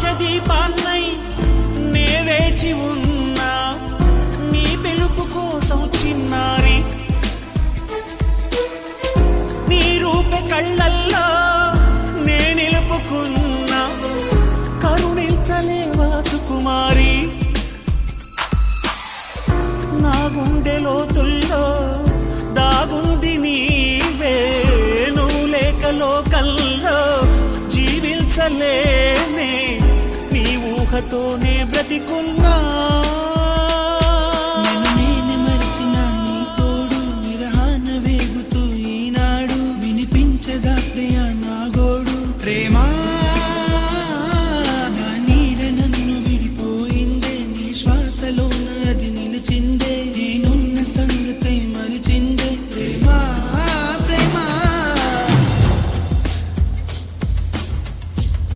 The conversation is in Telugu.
ఆశ దీపాన్నై నే వేచి ఉన్నా నీ పిలుపు కోసం చిన్నారి నీ రూపే కళ్ళల్లో నే నిలుపుకున్నా కరుణించలేవా సుకుమారి నా గుండె లోతుల్లో దాగుంది నీవే నువ్వు లేక లోకల్లో జీవించలేనే నీ ఊహతోనే బ్రతికున్నా